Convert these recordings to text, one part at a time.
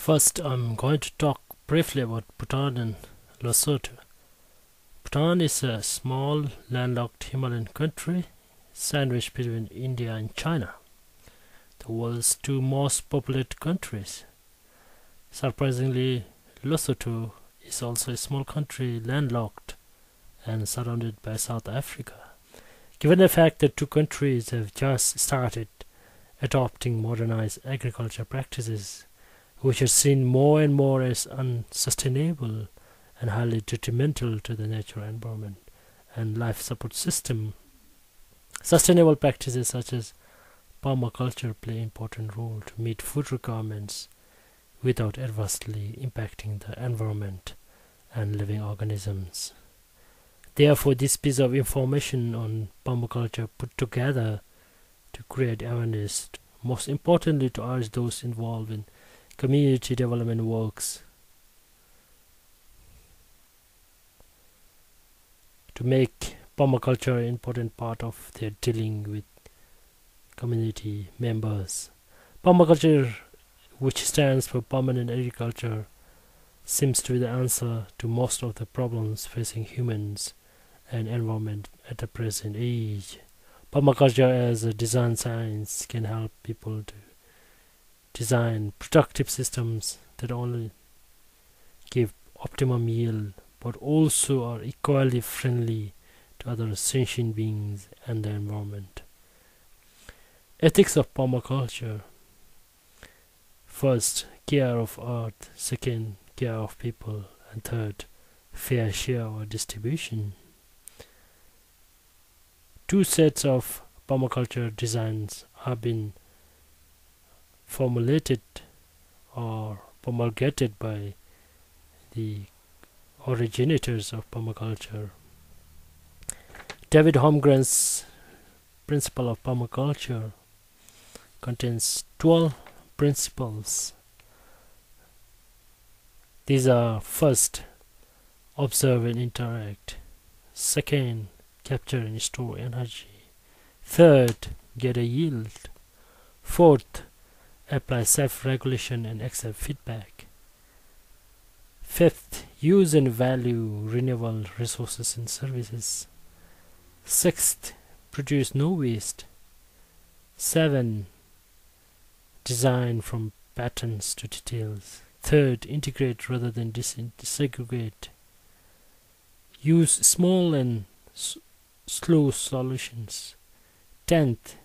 First, I'm going to talk briefly about Bhutan and Lesotho. Bhutan is a small, landlocked Himalayan country sandwiched between India and China, the world's two most populated countries. Surprisingly, Lesotho is also a small country landlocked and surrounded by South Africa. Given the fact that two countries have just started adopting modernized agriculture practices, which are seen more and more as unsustainable and highly detrimental to the natural environment and life support system, sustainable practices such as permaculture play an important role to meet food requirements without adversely impacting the environment and living organisms. Therefore, this piece of information on permaculture put together to create awareness, most importantly to urge those involved in community development works to make permaculture an important part of their dealing with community members. Permaculture, which stands for permanent agriculture, seems to be the answer to most of the problems facing humans and environment at the present age. Permaculture as a design science can help people to design productive systems that only give optimum yield but also are equally friendly to other sentient beings and the environment. Ethics of permaculture. First, care of earth. Second, care of people. And third, fair share or distribution. Two sets of permaculture designs have been formulated or promulgated by the originators of permaculture. David Holmgren's principle of permaculture contains 12 principles. These are: first, observe and interact; second, capture and store energy; third, get a yield; fourth, apply self-regulation and accept feedback; fifth, use and value renewable resources and services; sixth, produce no waste; seven, design from patterns to details; third, integrate rather than disaggregate; use small and slow solutions; 10th,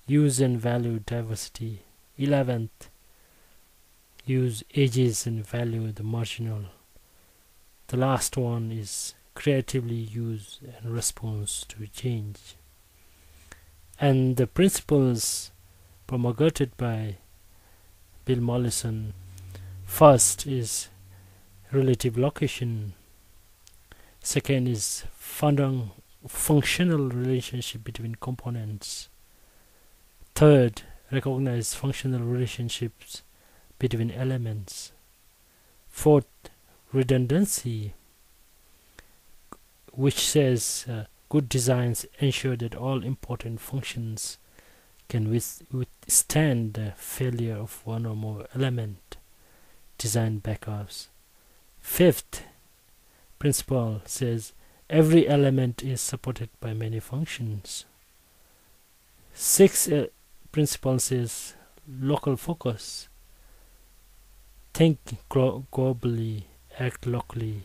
use and value diversity; 11th, use edges and value the marginal. The last one is creatively use and response to change. And the principles promulgated by Bill Mollison: first is relative location; second is functional relationship between components; third, recognize functional relationships between elements; fourth, redundancy, which says good designs ensure that all important functions can withstand the failure of one or more element. Design backups. Fifth principle says every element is supported by many functions. Sixth principle says local focus. Think globally, act locally,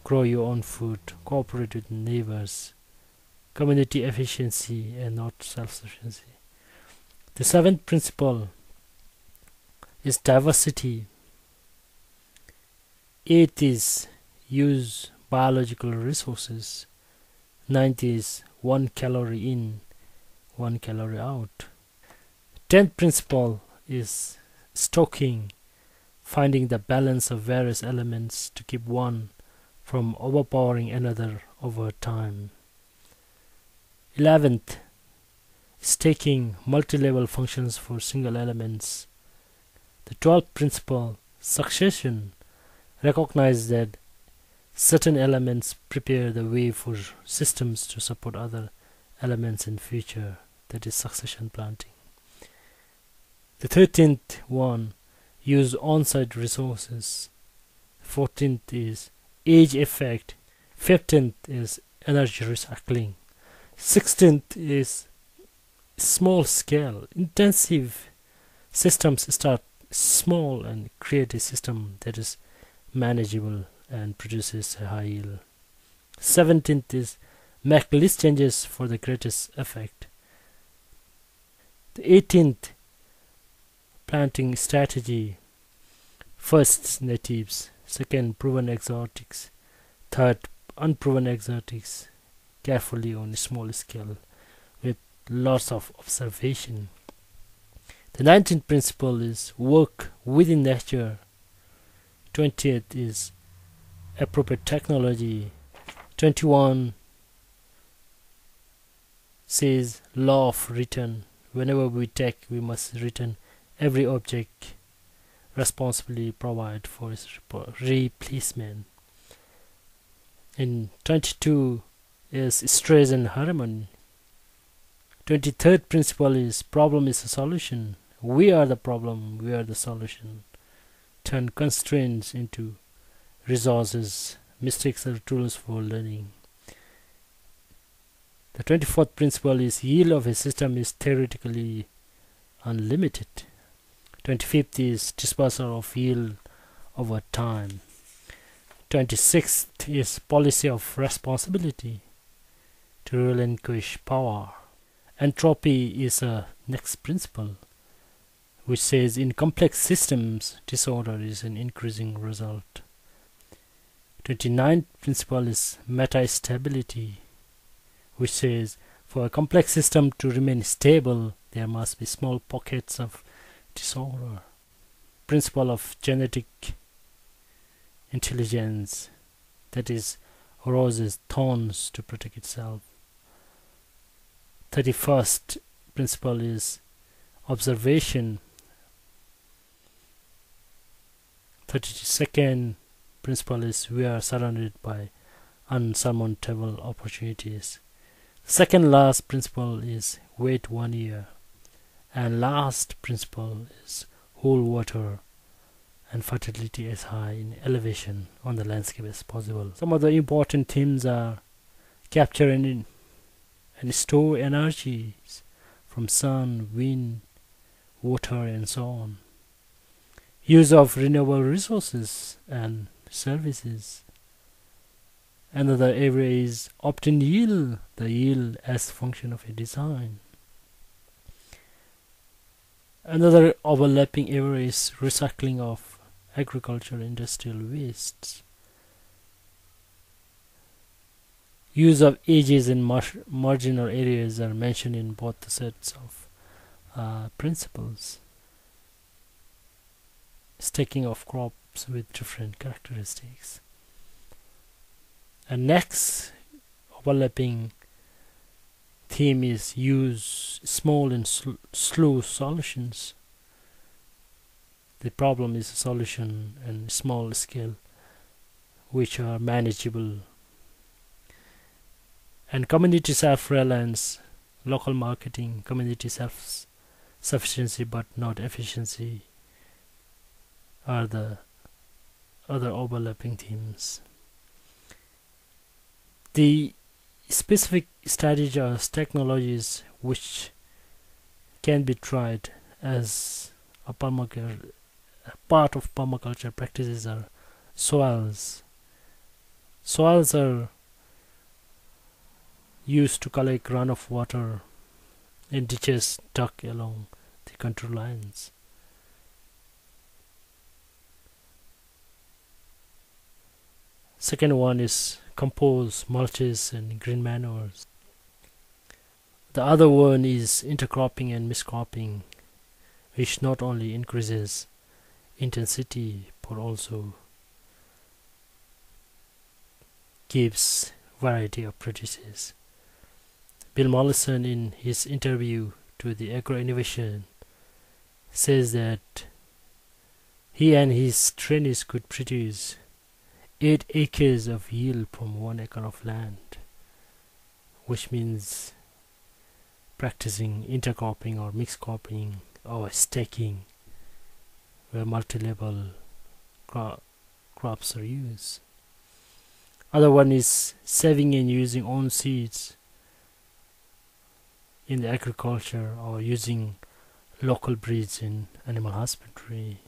grow your own food, cooperate with neighbors, community efficiency and not self-sufficiency. The seventh principle is diversity. Eighth is use biological resources. Ninth is 1 calorie in, 1 calorie out. 10th principle is stocking, finding the balance of various elements to keep one from overpowering another over time. 11th is taking multi-level functions for single elements. The 12th principle, succession, recognizes that certain elements prepare the way for systems to support other elements in future, that is succession planting. The 13th one, use on-site resources. 14th is age effect. 15th is energy recycling. 16th is small scale. Intensive systems start small and create a system that is manageable and produces a high yield. 17th is make list changes for the greatest effect. The 18th planting strategy. First, natives. Second, proven exotics. Third, unproven exotics. Carefully on a small scale with lots of observation. The 19th principle is work within nature. 20th is appropriate technology. 21 says law of return. Whenever we take, we must return every object responsibly, provide for its replacement. And 22 is stress and harmony. 23rd principle is problem is a solution. We are the problem, we are the solution. Turn constraints into resources. Mistakes are tools for learning. The 24th principle is yield of a system is theoretically unlimited. 25th is dispersal of yield over time. 26th is policy of responsibility to relinquish power. Entropy is a next principle, which says in complex systems, disorder is an increasing result. 29th principle is meta-stability, which says for a complex system to remain stable, there must be small pockets of disorder. Principle of genetic intelligence, that is, roses thorns to protect itself. 31st principle is observation. 32nd principle is we are surrounded by unsurmountable opportunities. Second last principle is wait 1 year. And last principle is hold water and fertility as high in elevation on the landscape as possible. Some of the important themes are capture and store energies from sun, wind, water and so on. Use of renewable resources and services. Another area is obtain yield, the yield as function of a design. Another overlapping area is recycling of agricultural industrial wastes. Use of edges and marginal areas are mentioned in both the sets of principles. Staking of crops with different characteristics. And next overlapping theme is use small and slow solutions. The problem is a solution and small scale which are manageable. And community self-reliance, local marketing, community self-sufficiency but not efficiency are the other overlapping themes. The specific strategies or technologies which can be tried as a permaculture part of permaculture practices are soils. Soils are used to collect runoff water in ditches dug along the control lines. Second one is compost, mulches and green manures. The other one is intercropping and miscropping, which not only increases intensity but also gives variety of produces. Bill Mollison in his interview to the Agro Innovation says that he and his trainees could produce 8 acres of yield from 1 acre of land, which means practicing intercropping or mixed cropping or staking where multi-level crops are used. Other one is saving and using own seeds in the agriculture, or using local breeds in animal husbandry.